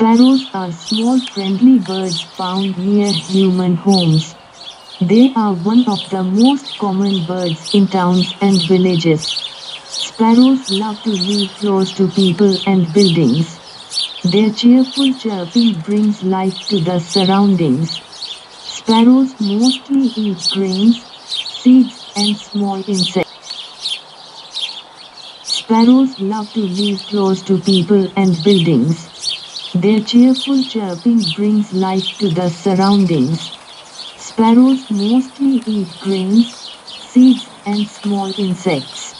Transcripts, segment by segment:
Sparrows are small friendly birds found near human homes. They are one of the most common birds in towns and villages. Sparrows love to live close to people and buildings. Their cheerful chirping brings life to the surroundings. Sparrows mostly eat grains, seeds, and small insects. Sparrows love to live close to people and buildings. Their cheerful chirping brings life to the surroundings. Sparrows mostly eat grains, seeds, and small insects.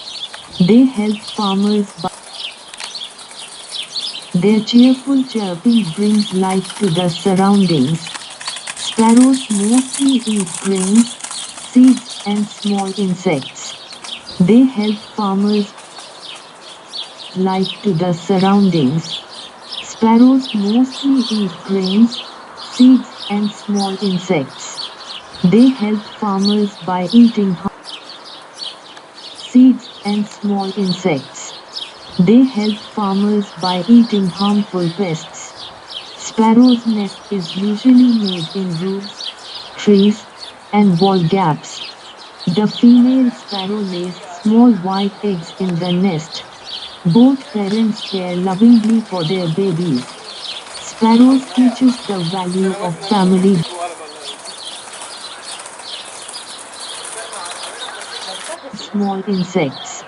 They help farmers by their cheerful chirping brings life to the surroundings. Sparrows mostly eat grains, seeds, and small insects. They help farmers life to the surroundings. Sparrows mostly eat grains, seeds, and small insects. They help farmers by eating seeds and small insects. They help farmers by eating harmful pests. Sparrow's nest is usually made in roofs, trees, and wall gaps. The female sparrow lays small white eggs in the nest. Both parents care lovingly for their babies. Sparrows teach us the value of family. Small insects.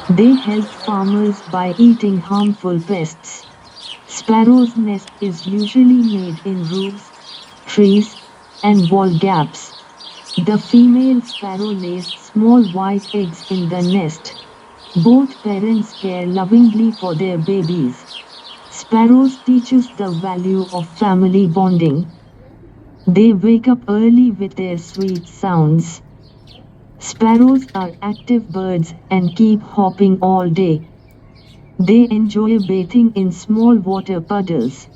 They help farmers by eating harmful pests. Sparrow's nest is usually made in roofs, trees, and wall gaps. The female sparrow lays small white eggs in the nest. Both parents care lovingly for their babies. Sparrows teach us the value of family bonding. They wake up early with their sweet sounds. Sparrows are active birds and keep hopping all day. They enjoy bathing in small water puddles.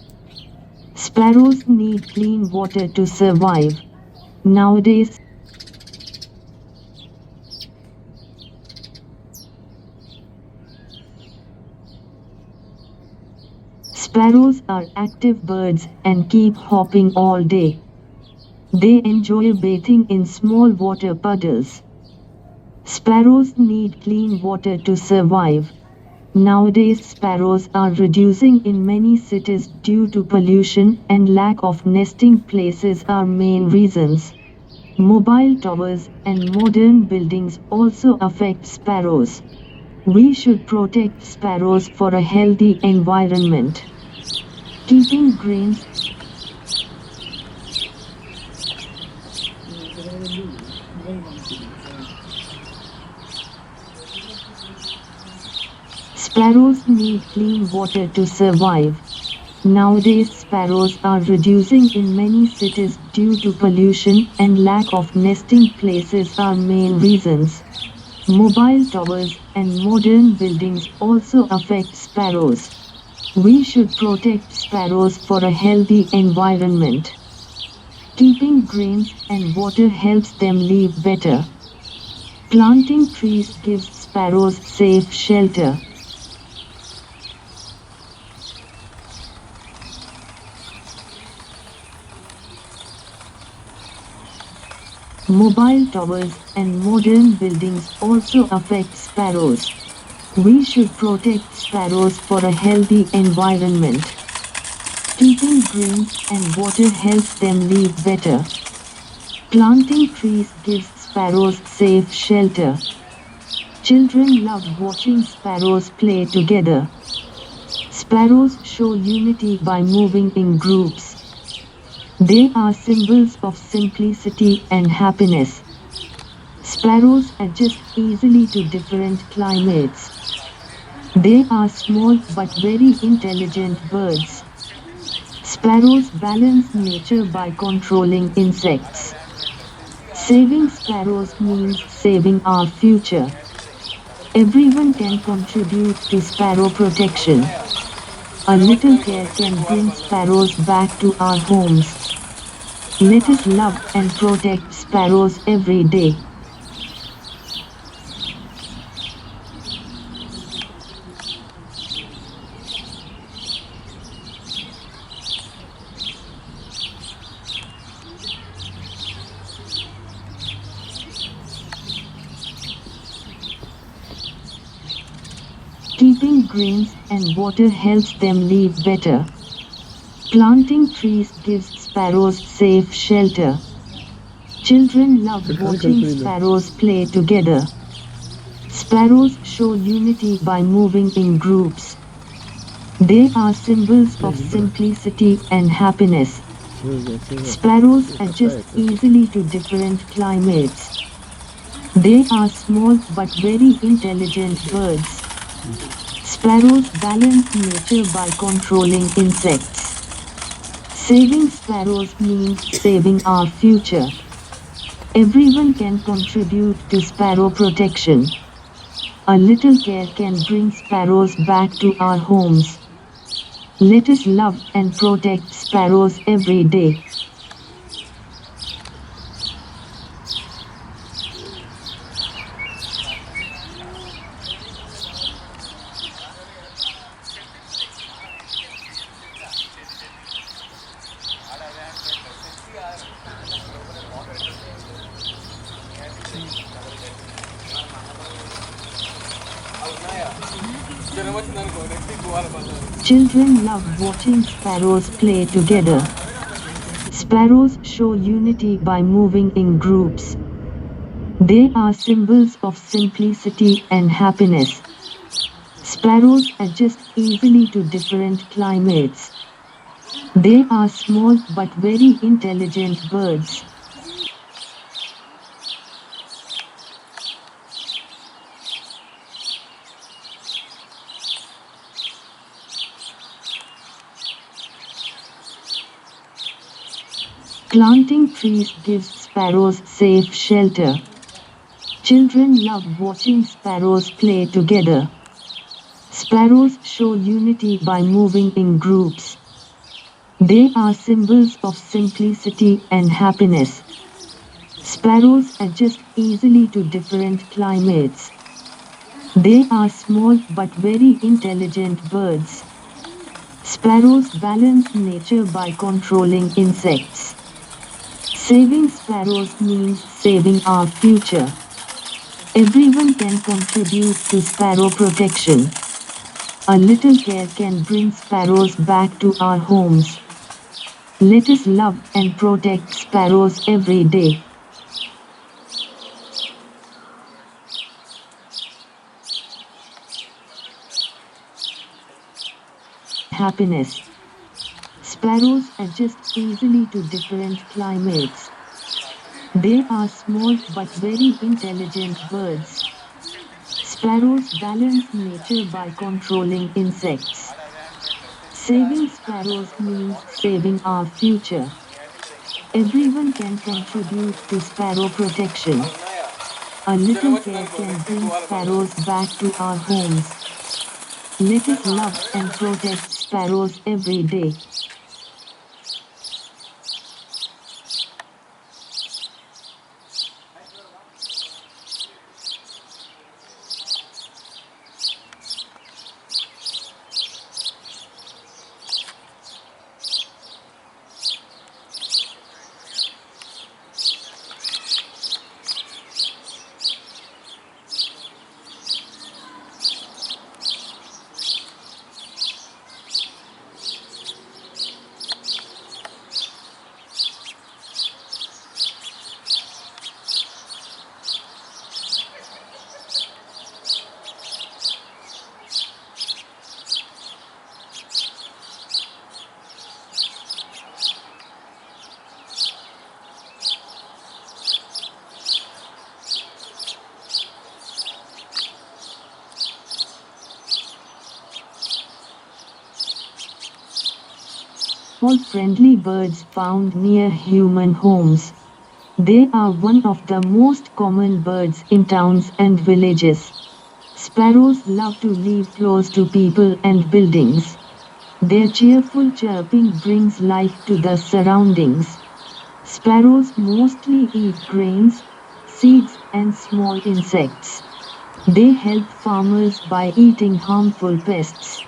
Sparrows need clean water to survive. Nowadays, sparrows are active birds and keep hopping all day. They enjoy bathing in small water puddles. Sparrows need clean water to survive. Nowadays, sparrows are reducing in many cities due to pollution and lack of nesting places are main reasons. Mobile towers and modern buildings also affect sparrows. We should protect sparrows for a healthy environment. Keeping grains. Sparrows need clean water to survive. Nowadays, sparrows are reducing in many cities due to pollution and lack of nesting places are main reasons. Mobile towers and modern buildings also affect sparrows. We should protect sparrows for a healthy environment. Keeping grains and water helps them live better. Planting trees gives sparrows safe shelter. Mobile towers and modern buildings also affect sparrows. We should protect sparrows for a healthy environment. Keeping grains and water helps them live better. Planting trees gives sparrows safe shelter. Children love watching sparrows play together. Sparrows show unity by moving in groups. They are symbols of simplicity and happiness. Sparrows adjust easily to different climates. They are small but very intelligent birds. Sparrows balance nature by controlling insects. Saving sparrows means saving our future. Everyone can contribute to sparrow protection. A little care can bring sparrows back to our homes. Let us love and protect sparrows every day. grains and water helps them live better. Planting trees gives sparrows safe shelter. Children love watching sparrows play together. Sparrows show unity by moving in groups. They are symbols of simplicity and happiness. Sparrows adjust easily to different climates. They are small but very intelligent birds. Sparrows balance nature by controlling insects. Saving sparrows means saving our future. Everyone can contribute to sparrow protection. A little care can bring sparrows back to our homes. Let us love and protect sparrows every day. Children love watching sparrows play together. Sparrows show unity by moving in groups. They are symbols of simplicity and happiness. Sparrows adjust easily to different climates. They are small but very intelligent birds. Planting trees gives sparrows safe shelter. Children love watching sparrows play together. Sparrows show unity by moving in groups. They are symbols of simplicity and happiness. Sparrows adjust easily to different climates. They are small but very intelligent birds. Sparrows balance nature by controlling insects. Saving sparrows means saving our future. Everyone can contribute to sparrow protection. A little care can bring sparrows back to our homes. Let us love and protect sparrows every day. Happiness. Sparrows adjust easily to different climates. They are small but very intelligent birds. Sparrows balance nature by controlling insects. Saving sparrows means saving our future. Everyone can contribute to sparrow protection. A little care can bring sparrows back to our homes. Let us love and protect sparrows every day. All friendly birds found near human homes. They are one of the most common birds in towns and villages. Sparrows love to live close to people and buildings. Their cheerful chirping brings life to the surroundings. Sparrows mostly eat grains, seeds and small insects. They help farmers by eating harmful pests.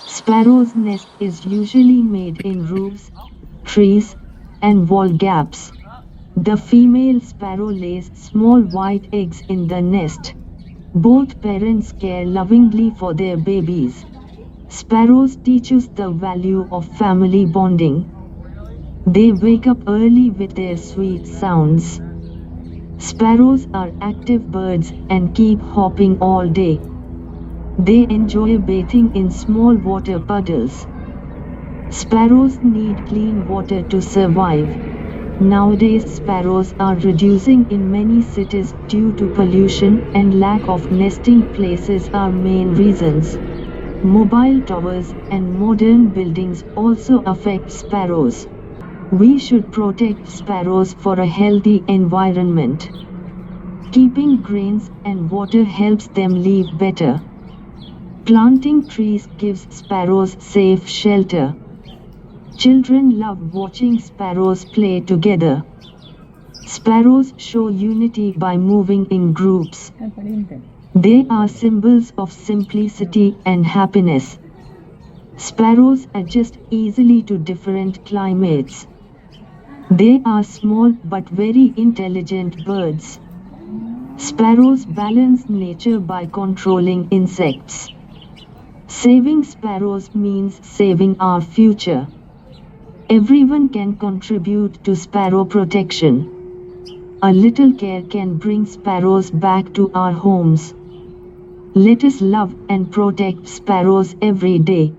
Sparrow's nest is usually made in roofs, trees, and wall gaps. The female sparrow lays small white eggs in the nest. Both parents care lovingly for their babies. Sparrows teach us the value of family bonding. They wake up early with their sweet sounds. Sparrows are active birds and keep hopping all day. They enjoy bathing in small water puddles. Sparrows need clean water to survive. Nowadays sparrows are reducing in many cities due to pollution and lack of nesting places are main reasons. Mobile towers and modern buildings also affect sparrows. We should protect sparrows for a healthy environment. Keeping grains and water helps them live better. Planting trees gives sparrows safe shelter. Children love watching sparrows play together. Sparrows show unity by moving in groups. They are symbols of simplicity and happiness. Sparrows adjust easily to different climates. They are small but very intelligent birds. Sparrows balance nature by controlling insects. Saving sparrows means saving our future. Everyone can contribute to sparrow protection. A little care can bring sparrows back to our homes. Let us love and protect sparrows every day.